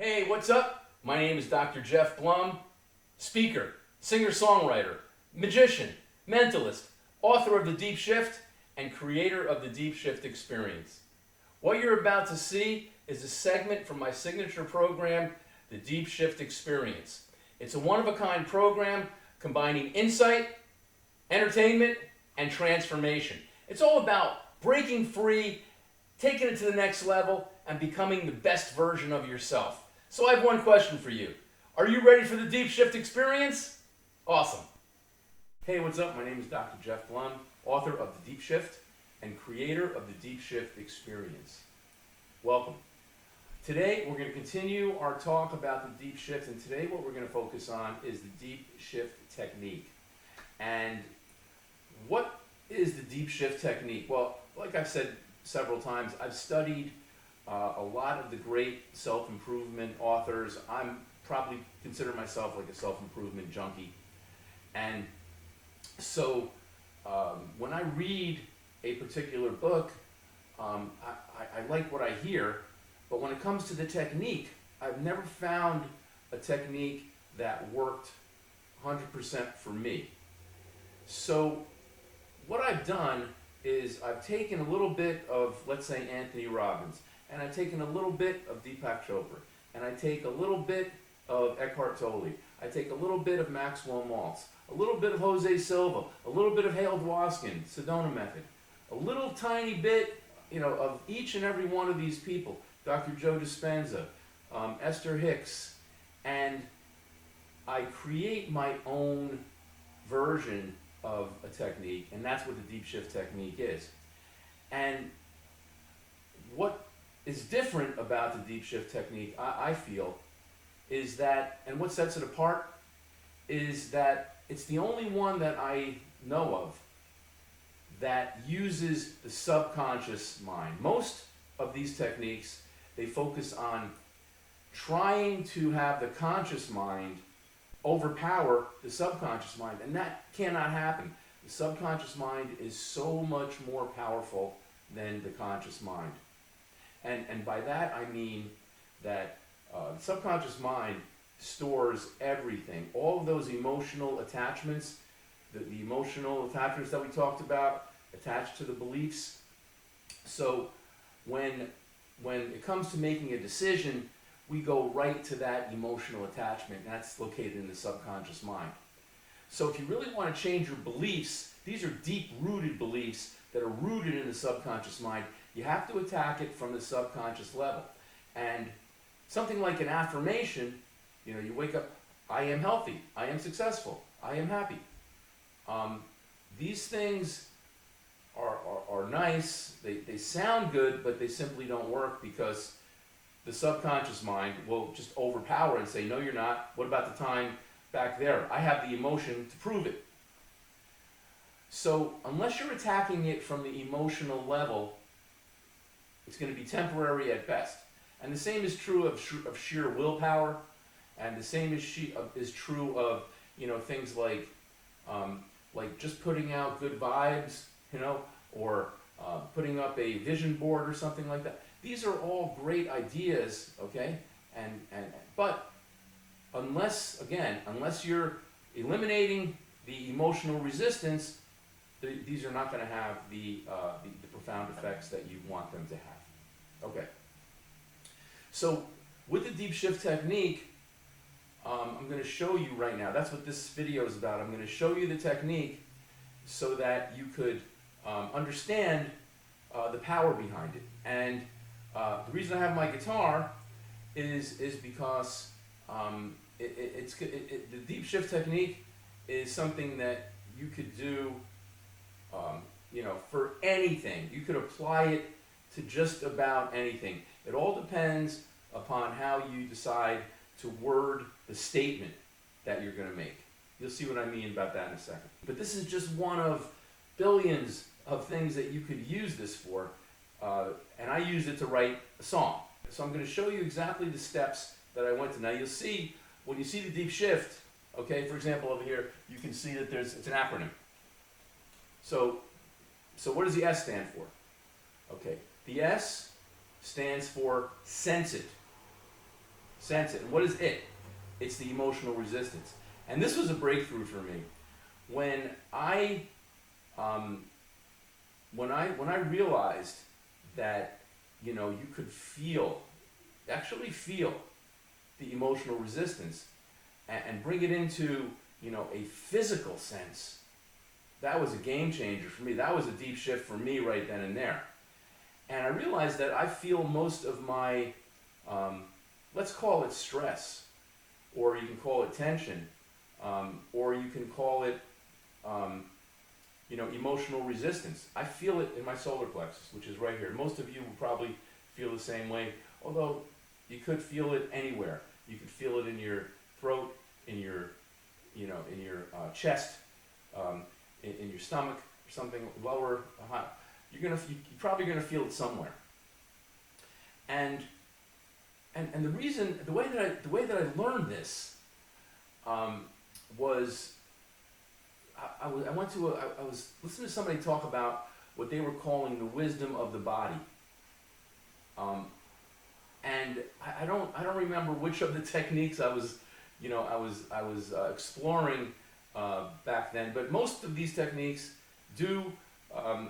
Hey, what's up? My name is Dr. Jeff Blum, speaker, singer-songwriter, magician, mentalist, author of The Deep Shift, and creator of the Deep Shift Experience. What you're about to see is a segment from my signature program, The Deep Shift Experience. It's a one-of-a-kind program combining insight, entertainment, and transformation. It's all about breaking free, taking it to the next level, and becoming the best version of yourself. So I have one question for you. Are you ready for the Deep Shift Experience? Awesome. Hey, what's up? My name is Dr. Jeff Blum, author of The Deep Shift and creator of the Deep Shift Experience. Welcome. Today we're going to continue our talk about the Deep Shift, and today what we're going to focus on is the Deep Shift technique. And what is the Deep Shift technique? Well, like I've said several times, I've studied a lot of the great self-improvement authors. I'm probably consider myself like a self-improvement junkie. And so when I read a particular book, I like what I hear, but when it comes to the technique, I've never found a technique that worked 100% for me. So what I've done is I've taken a little bit of, let's say, Anthony Robbins, and I've taken a little bit of Deepak Chopra, and I take a little bit of Eckhart Tolle, I take a little bit of Maxwell Maltz, a little bit of Jose Silva, a little bit of Hale Dwoskin, Sedona Method, a little tiny bit, of each and every one of these people, Dr. Joe Dispenza, Esther Hicks, and I create my own version of a technique, and that's what the Deep Shift technique is. And what is different about the Deep Shift technique, I feel, is that, and what sets it apart, is that it's the only one that I know of that uses the subconscious mind. Most of these techniques, they focus on trying to have the conscious mind overpower the subconscious mind, and that cannot happen. The subconscious mind is so much more powerful than the conscious mind. And by that I mean that the subconscious mind stores everything. All of those emotional attachments, the emotional attachments that we talked about, attached to the beliefs. So when it comes to making a decision, we go right to that emotional attachment, and that's located in the subconscious mind. So if you really want to change your beliefs, these are deep-rooted beliefs that are rooted in the subconscious mind. You have to attack it from the subconscious level. And something like an affirmation, you wake up, I am healthy, I am successful, I am happy. These things are nice, they sound good, but they simply don't work because the subconscious mind will just overpower and say, no, you're not. What about the time back there? I have the emotion to prove it. So unless you're attacking it from the emotional level, it's going to be temporary at best. And the same is true of sheer willpower, and the same is true of things like just putting out good vibes, or putting up a vision board or something like that. These are all great ideas, okay? But unless you're eliminating the emotional resistance, these are not going to have the profound effects that you want them to have. Okay. So with the Deep Shift technique, I'm going to show you right now. That's what this video is about. I'm going to show you the technique so that you could understand the power behind it. And the reason I have my guitar is because the Deep Shift technique is something that you could do, for anything. You could apply it to just about anything. It all depends upon how you decide to word the statement that you're going to make. You'll see what I mean about that in a second. But this is just one of billions of things that you could use this for. And I used it to write a song. So I'm going to show you exactly the steps that I went to. Now you'll see, when you see the Deep Shift, okay, for example over here, you can see that it's an acronym. So what does the S stand for? Okay, the S stands for sense it. sense it. And what is it? It's the emotional resistance. And this was a breakthrough for me. When I realized that, you know, you could actually feel the emotional resistance and bring it into, you know, a physical sense, that was a game changer for me. That was a deep shift for me right then and there. And I realized that I feel most of my, let's call it stress, or you can call it tension, or you can call it, you know, emotional resistance. I feel it in my solar plexus, which is right here. Most of you will probably feel the same way, although you could feel it anywhere. You could feel it in your throat, in your, you know, in your chest, in your stomach, or something lower, high. You're probably gonna feel it somewhere. And the way that I learned this was I was listening to somebody talk about what they were calling the wisdom of the body. And I don't remember which of the techniques I was exploring back then, but most of these techniques do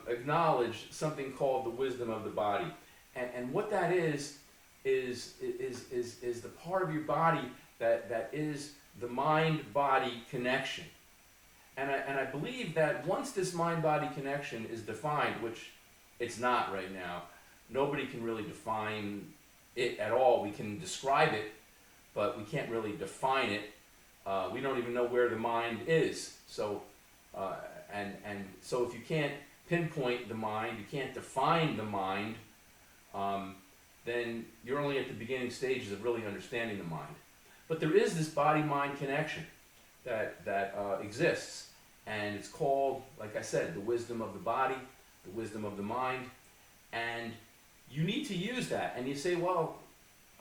acknowledge something called the wisdom of the body. And what that is the part of your body that is the mind-body connection. And I believe that once this mind-body connection is defined, which it's not right now, nobody can really define it at all. We can describe it, but we can't really define it. We don't even know where the mind is. So, so if you can't pinpoint the mind, you can't define the mind, then you're only at the beginning stages of really understanding the mind. But there is this body-mind connection that exists, and it's called, like I said, the wisdom of the body, the wisdom of the mind, and you need to use that. And you say, well,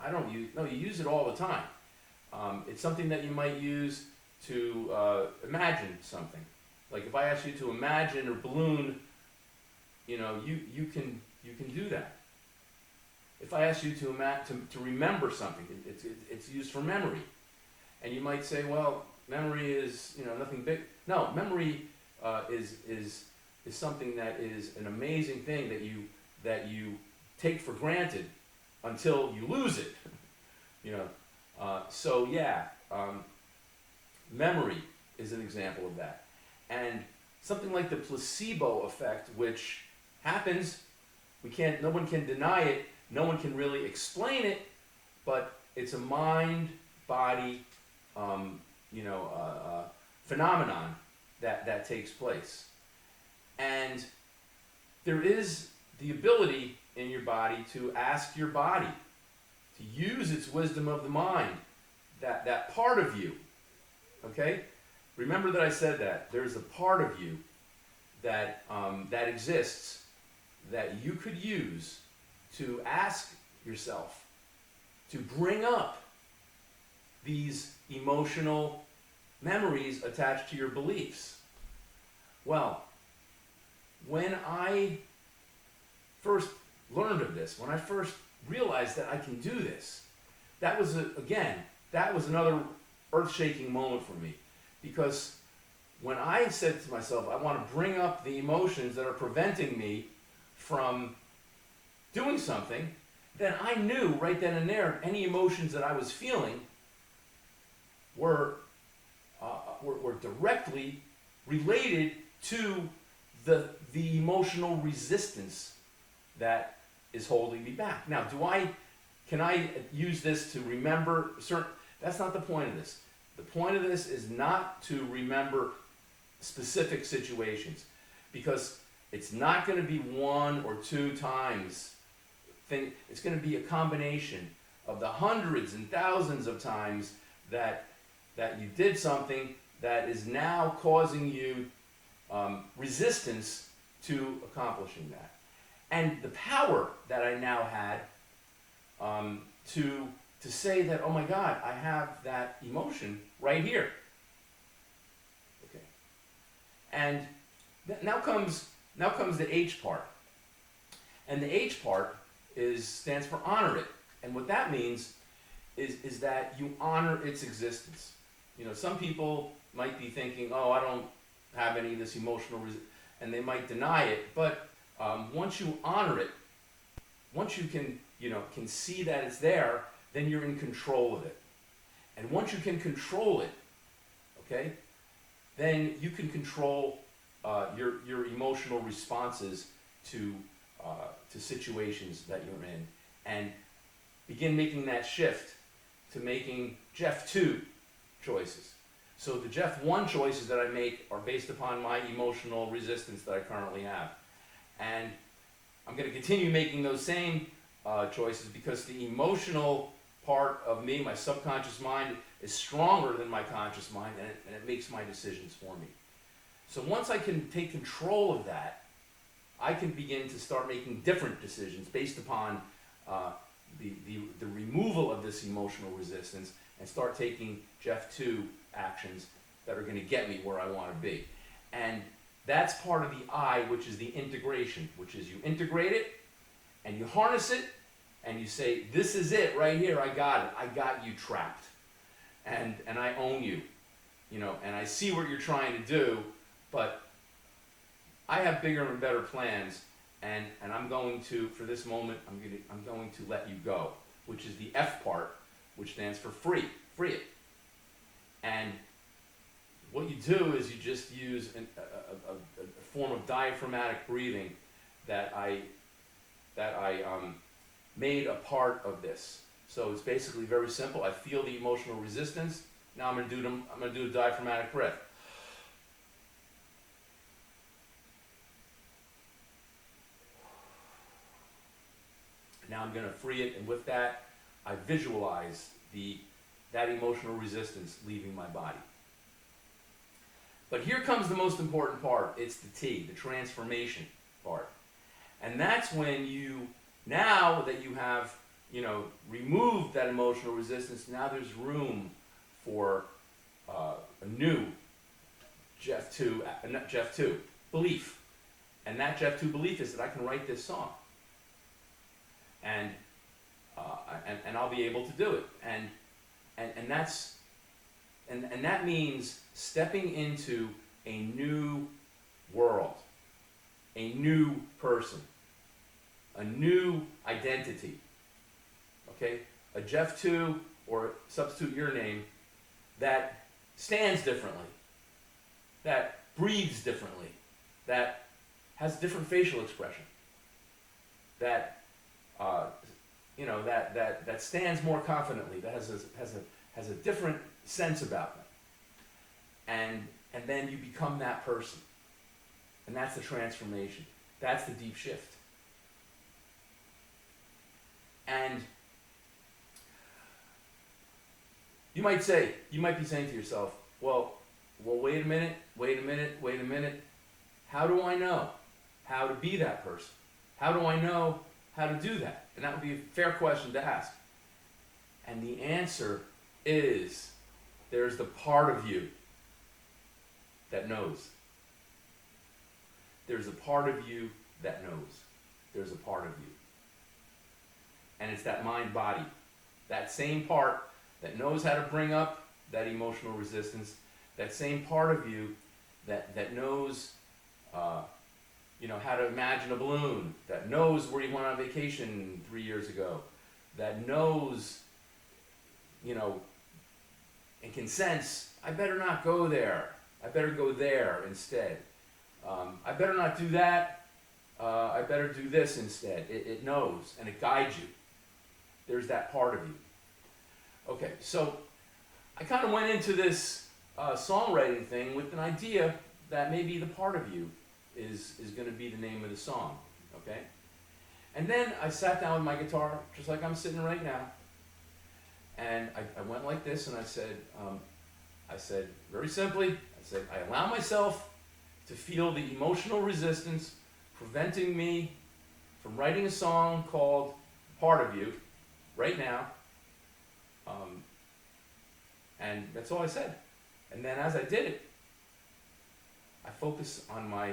I don't use, no, you use it all the time. It's something that you might use to imagine something. Like if I ask you to imagine a balloon, you know, you can do that. If I ask you to remember something, it's used for memory. And you might say, well, memory is, you know, nothing big. No, memory is something that is an amazing thing that you take for granted until you lose it. You know, so yeah, memory is an example of that. And something like the placebo effect, which happens, no one can deny it, no one can really explain it, but it's a mind-body, phenomenon that takes place. And there is the ability in your body to ask your body to use its wisdom of the mind, that part of you, okay? Remember that I said that. There's a part of you that exists that you could use to ask yourself to bring up these emotional memories attached to your beliefs. Well, when I first learned of this, when I first realized that I can do this, that was another earth-shaking moment for me. Because when I said to myself, I want to bring up the emotions that are preventing me from doing something, then I knew right then and there any emotions that I was feeling were directly related to the emotional resistance that is holding me back. Now, can I use this to remember certain? That's not the point of this. The point of this is not to remember specific situations, because it's not going to be one or two times. It's going to be a combination of the hundreds and thousands of times that you did something that is now causing you resistance to accomplishing that. And the power that I now had to say that, oh my God, I have that emotion right here. Okay. And now comes the H part. And the H part stands for honor it. And what that means is that you honor its existence. You know, some people might be thinking, oh, I don't have any of this and they might deny it, but once you honor it, once you can see that it's there, then you're in control of it. And once you can control it, okay, then you can control your emotional responses to situations that you're in, and begin making that shift to making Jeff 2 choices. So the Jeff 1 choices that I make are based upon my emotional resistance that I currently have. And I'm going to continue making those same choices because the emotional part of me, my subconscious mind, is stronger than my conscious mind, and it makes my decisions for me. So once I can take control of that, I can begin to start making different decisions based upon the removal of this emotional resistance, and start taking Jeff 2 actions that are going to get me where I want to be. And that's part of the I, which is the integration, which is you integrate it and you harness it and you say, this is it right here, I got it, I got you trapped. And I own you, and I see what you're trying to do, but I have bigger and better plans, and I'm going to, for this moment, I'm going to let you go, which is the F part, which stands for free it. And what you do is you just use a form of diaphragmatic breathing that I made a part of this. So it's basically very simple. I feel the emotional resistance. Now I'm going to do a diaphragmatic breath. Now I'm going to free it, and with that, I visualize that emotional resistance leaving my body. But here comes the most important part. It's the T, the transformation part. And that's when now that you have, removed that emotional resistance, now there's room for a new Jeff 2 belief. And that Jeff 2 belief is that I can write this song. And I'll be able to do it. And that means stepping into a new world, a new person, a new identity. Okay? A Jeff 2, or substitute your name, that stands differently, that breathes differently, that has different facial expression, that that stands more confidently, that has a different sense about them. And then you become that person. And that's the transformation. That's the deep shift. And you might be saying to yourself, well, wait a minute. How do I know how to be that person? How do I know how to do that? And that would be a fair question to ask. And the answer is, there's the part of you that knows. There's a part of you that knows. There's a part of you. And it's that mind-body. That same part that knows how to bring up that emotional resistance. That same part of you that knows how to imagine a balloon. That knows where you went on vacation 3 years ago. That knows, and can sense, I better not go there. I better go there instead. I better not do that. I better do this instead. It knows, and it guides you. There's that part of you. Okay, so I kind of went into this songwriting thing with an idea that maybe the part of you is going to be the name of the song, okay? And then I sat down with my guitar, just like I'm sitting right now, and I went like this, and I said, very simply, I allow myself to feel the emotional resistance preventing me from writing a song called Part of You right now. And that's all I said. And then as I did it, I focus on my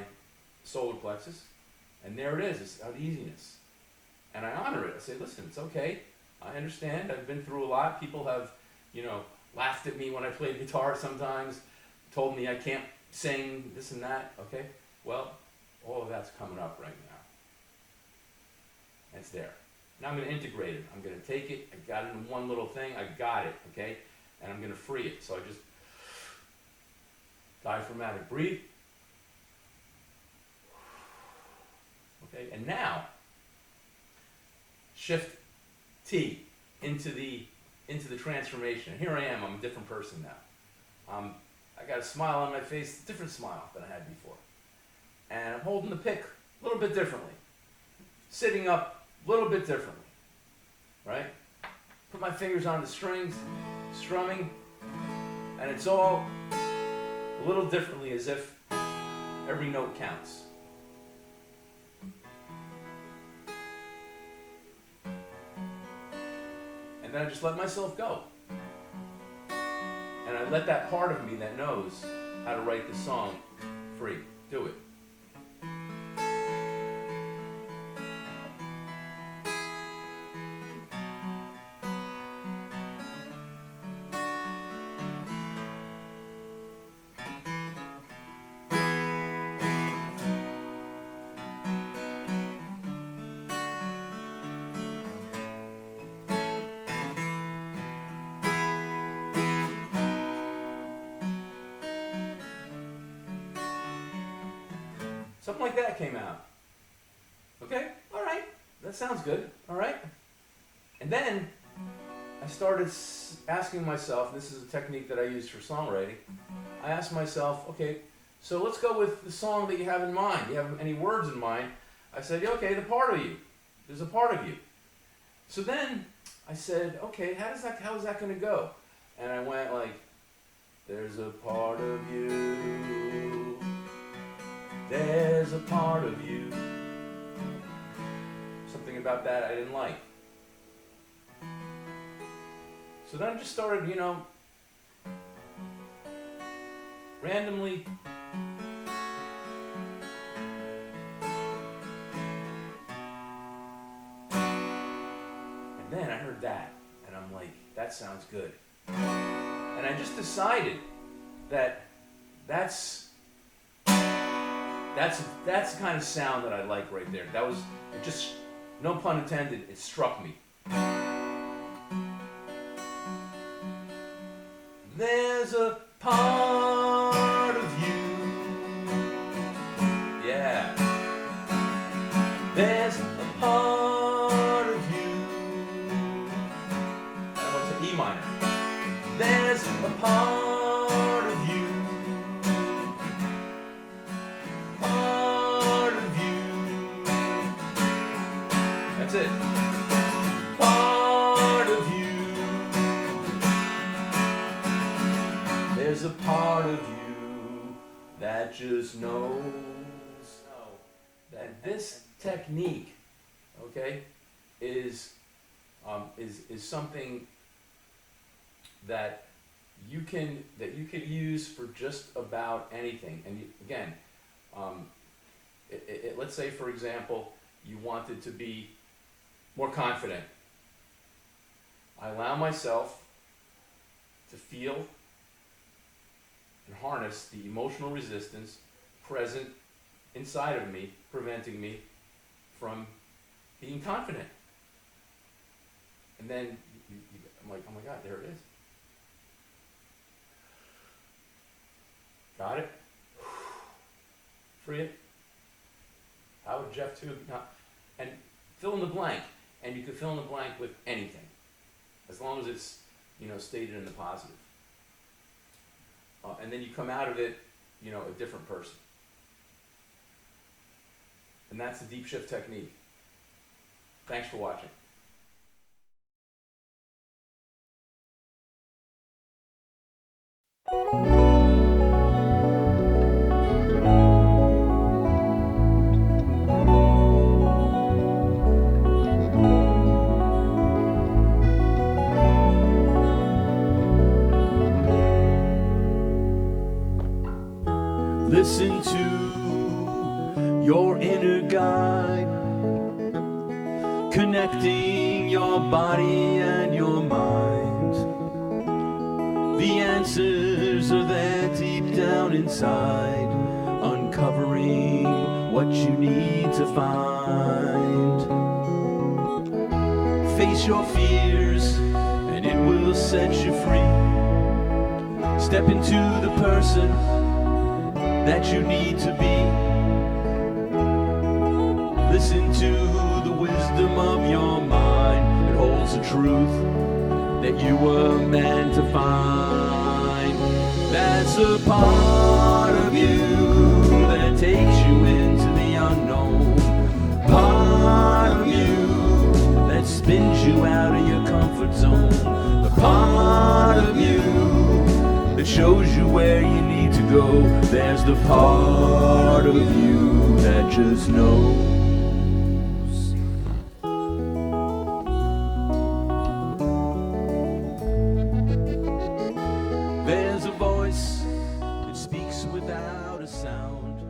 solar plexus, and there it is, it's uneasiness. And I honor it. I say, listen, it's okay. I understand. I've been through a lot. People have, laughed at me when I played guitar sometimes, told me I can't sing this and that. Okay, well, all of that's coming up right now. It's there. Now I'm going to integrate it. I'm going to take it. I got it in one little thing. I got it. Okay, and I'm going to free it. So I just diaphragmatic breathe. Okay, and now shift T into the transformation. And here I am. I'm a different person now. I got a smile on my face, a different smile than I had before, and I'm holding the pick a little bit differently, sitting up a little bit differently, right? Put my fingers on the strings, strumming, and it's all a little differently, as if every note counts. And then I just let myself go. And I let that part of me that knows how to write the song free. Do it. Something like that came out. Okay, all right, that sounds good, all right. And then I started asking myself, this is a technique that I use for songwriting, I asked myself, okay, so let's go with the song that you have in mind. Do you have any words in mind? I said, yeah, okay, the part of you. There's a part of you. So then I said, okay, how is that going to go? And I went like, there's a part of you. There's a part of you. Something about that I didn't like. So then I just started, randomly and then I heard that, and I'm like, that sounds good. And I just decided that that's the kind of sound that I like right there. It just, no pun intended, it struck me. There's a part of you. Yeah. There's a part of you. I went to E minor. There's a part of you. Part of you. That's it. Part of you. There's a part of you that just knows that this technique, okay, is something that you can use for just about anything. And again, let's say, for example, you wanted to be more confident. I allow myself to feel and harness the emotional resistance present inside of me, preventing me from being confident. And then I'm like, oh my God, there it is. Got it? Free it. How would Jeff too? And fill in the blank. And you can fill in the blank with anything, as long as it's stated in the positive. And then you come out of it, a different person. And that's the deep shift technique. Thanks for watching. Listen to your inner guide, connecting your body and your mind. The answers are there deep down inside, uncovering what you need to find. Face your fears and it will set you free. Step into the person that you need to be. Listen to the wisdom of your mind. It holds the truth that you were meant to find. That's a part of you that takes you into the unknown. Part of you that spins you out of your comfort zone. The part of you that shows you where you need to go. There's the part of you that just knows. There's a voice that speaks without a sound.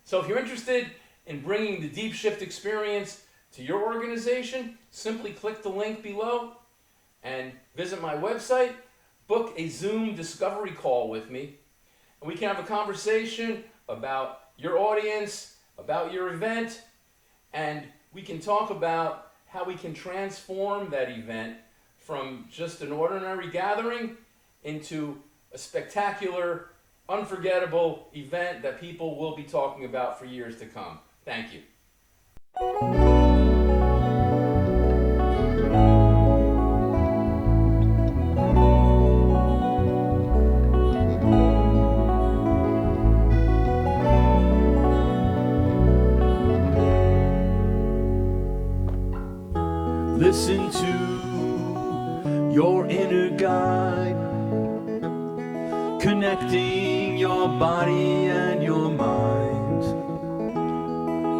So if you're interested in bringing the Deep Shift experience to your organization, simply click the link below and visit my website, book a Zoom discovery call with me, and we can have a conversation about your audience, about your event, and we can talk about how we can transform that event from just an ordinary gathering into a spectacular, unforgettable event that people will be talking about for years to come. Thank you. Listen to your inner guide, connecting your body and your mind.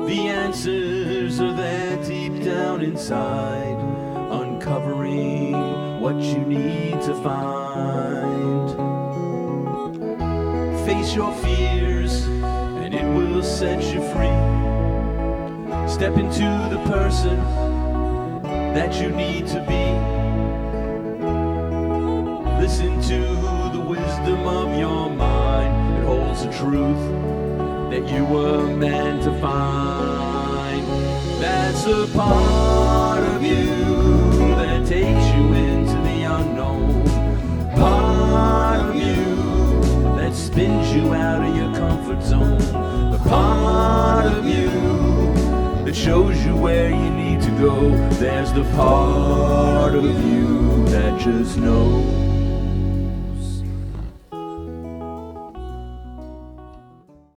The answers are there deep down inside, uncovering what you need to find. Face your fears and it will set you free. Step into the person that you need to be. Listen to the wisdom of your mind. It holds the truth that you were meant to find. That's a part of you that takes you into the unknown. Part of you that spins you out of your comfort zone. The part of you that shows you where you need to go. There's the part of you that just knows.